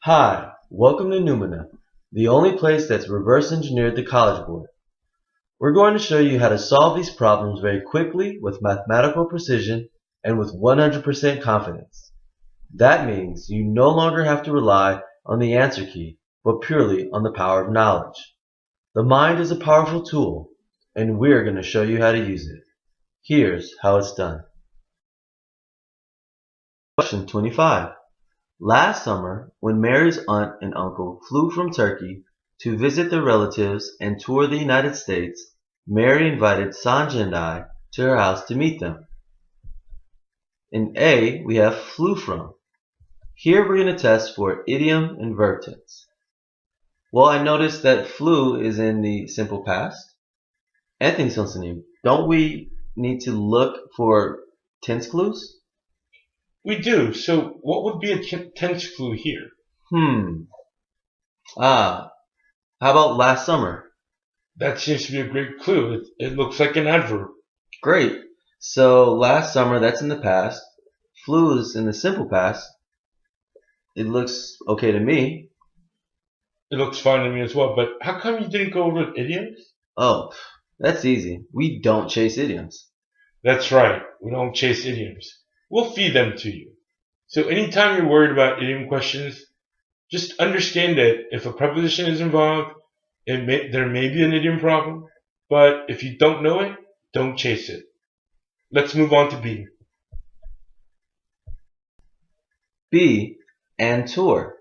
Hi, welcome to Numina, the only place that's reverse engineered the College Board. We're going to show you how to solve these problems very quickly with mathematical precision and with 100% confidence. That means you no longer have to rely on the answer key, but purely on the power of knowledge. The mind is a powerful tool, and we're going to show you how to use it. Here's how it's done. Question 25. Last summer, when Mary's aunt and uncle flew from Turkey to visit their relatives and tour the United States, Mary invited Sanja and I to her house to meet them. In A, we have flew from. Here we're going to test for idiom and verb tense. Well, I noticed that flew is in the simple past. Anthony Sonsonim, don't we need to look for tense clues? We do. So what would be a tense clue here? How about last summer? That seems to be a great clue. It looks like an adverb. Great. So last summer, that's in the past. Flew is in the simple past. It looks okay to me. It looks fine to me as well. But how come you didn't go over idioms? Oh, that's easy. We don't chase idioms. That's right. We don't chase idioms. We'll feed them to you. So anytime you're worried about idiom questions, just understand that if a preposition is involved, there may be an idiom problem. But if you don't know it, don't chase it. Let's move on to B. B, and tour.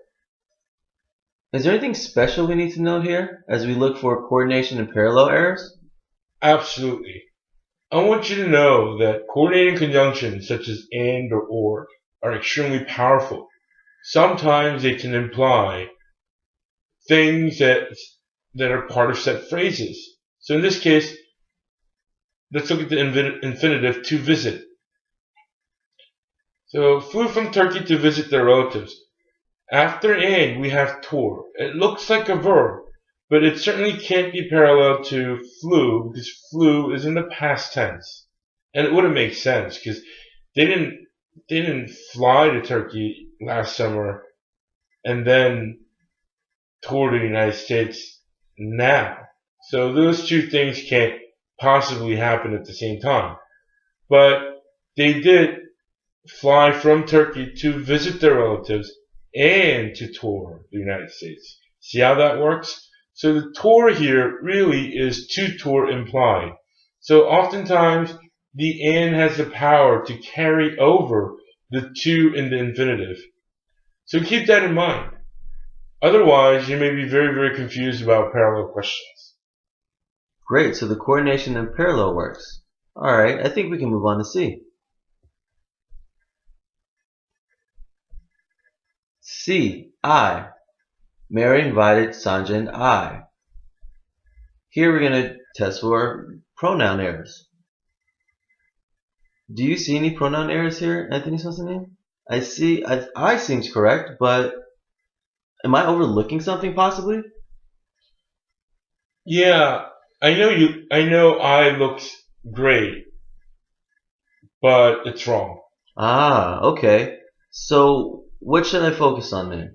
Is there anything special we need to note here as we look for coordination and parallel errors? Absolutely. I want you to know that coordinating conjunctions such as and or are extremely powerful. Sometimes they can imply things that are part of set phrases. So in this case, let's look at the infinitive to visit. So flew from Turkey to visit their relatives. After and we have tour. It looks like a verb, but it certainly can't be parallel to flew because flew is in the past tense. And it wouldn't make sense because they didn't fly to Turkey last summer and then tour the United States now. So those two things can't possibly happen at the same time. But they did fly from Turkey to visit their relatives and to tour the United States. See how that works? So the tour here really is to tour implied. So oftentimes the and has the power to carry over the to in the infinitive. So keep that in mind. Otherwise, you may be very, very confused about parallel questions. Great, so the coordination and parallel works. Alright, I think we can move on to C. C, I. Mary invited Sanja and I. Here we're going to test for pronoun errors. Do you see any pronoun errors here, Anthony Sonsonim? I seems correct, but am I overlooking something possibly? Yeah, I know I looks great, but it's wrong. Ah, okay. So what should I focus on then?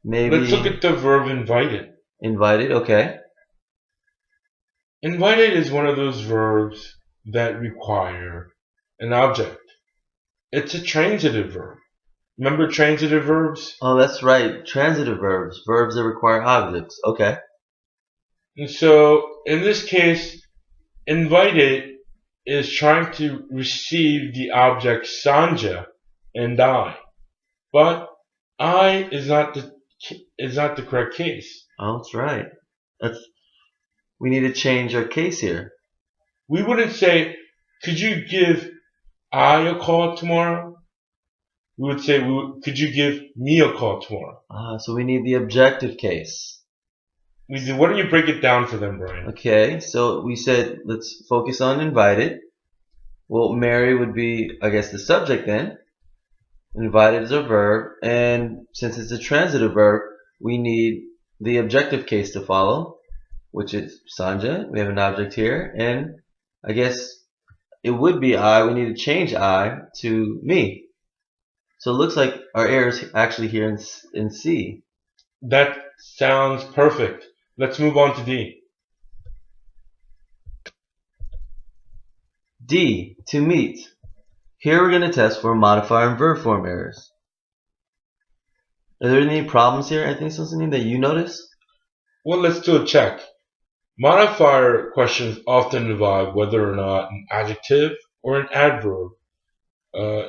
Maybe Let's look at the verb invited. invited, okay. Invited is one of those verbs that require an object. It's a transitive verb. Remember transitive verbs? Oh, that's right. Transitive verbs. Verbs that require objects. Okay. And so, in this case, invited is trying to receive the object Sanja and I. But I is not the correct case. Oh, that's right. We need to change our case here. We wouldn't say, could you give I a call tomorrow? We would say, could you give me a call tomorrow? So we need the objective case. Why don't you break it down for them, Brian? Okay, so we said let's focus on invited. Well, Mary would be, I guess, the subject then. Invited is a verb, and since it's a transitive verb, we need the objective case to follow, which is Sanja. We have an object here, and I guess it would be I. We need to change I to me. So it looks like our error is actually here in C. That sounds perfect. Let's move on to D. D, to meet. Here we're going to test for modifier and verb form errors. Are there any problems here? I think something that you notice? Well, let's do a check. Modifier questions often involve whether or not an adjective or an adverb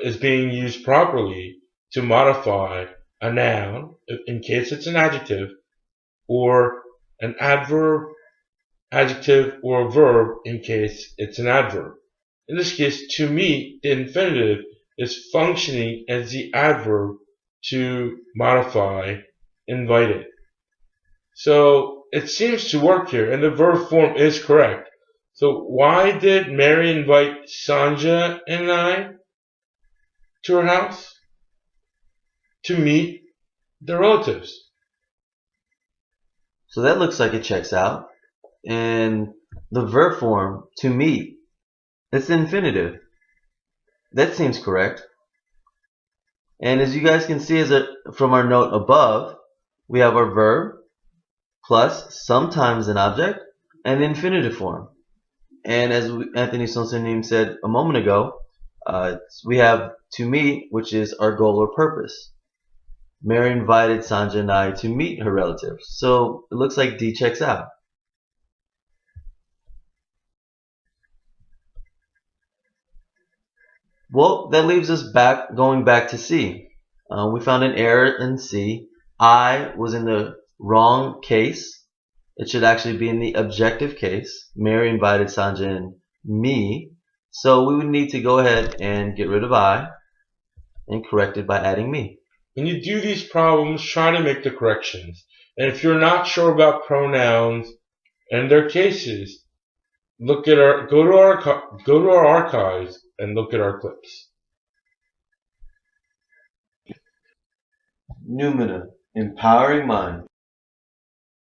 is being used properly to modify a noun in case it's an adjective, or an adverb, adjective, or a verb in case it's an adverb. In this case, to meet, the infinitive is functioning as the adverb to modify invited. So it seems to work here, and the verb form is correct. So why did Mary invite Sanja and I to her house? To meet the relatives. So that looks like it checks out. And the verb form, to meet, it's the infinitive. That seems correct. And as you guys can see from our note above, we have our verb plus sometimes an object and the infinitive form. And as Anthony Sonsonim said a moment ago, we have to meet, which is our goal or purpose. Mary invited Sanja and I to meet her relatives. So it looks like D checks out. Well, that leaves us going back to C. We found an error in C. I was in the wrong case. It should actually be in the objective case. Mary invited Sanja and me. So we would need to go ahead and get rid of I and correct it by adding me. When you do these problems, try to make the corrections. And if you're not sure about pronouns and their cases, go to our archives and look at our clips. Numina, empowering mind.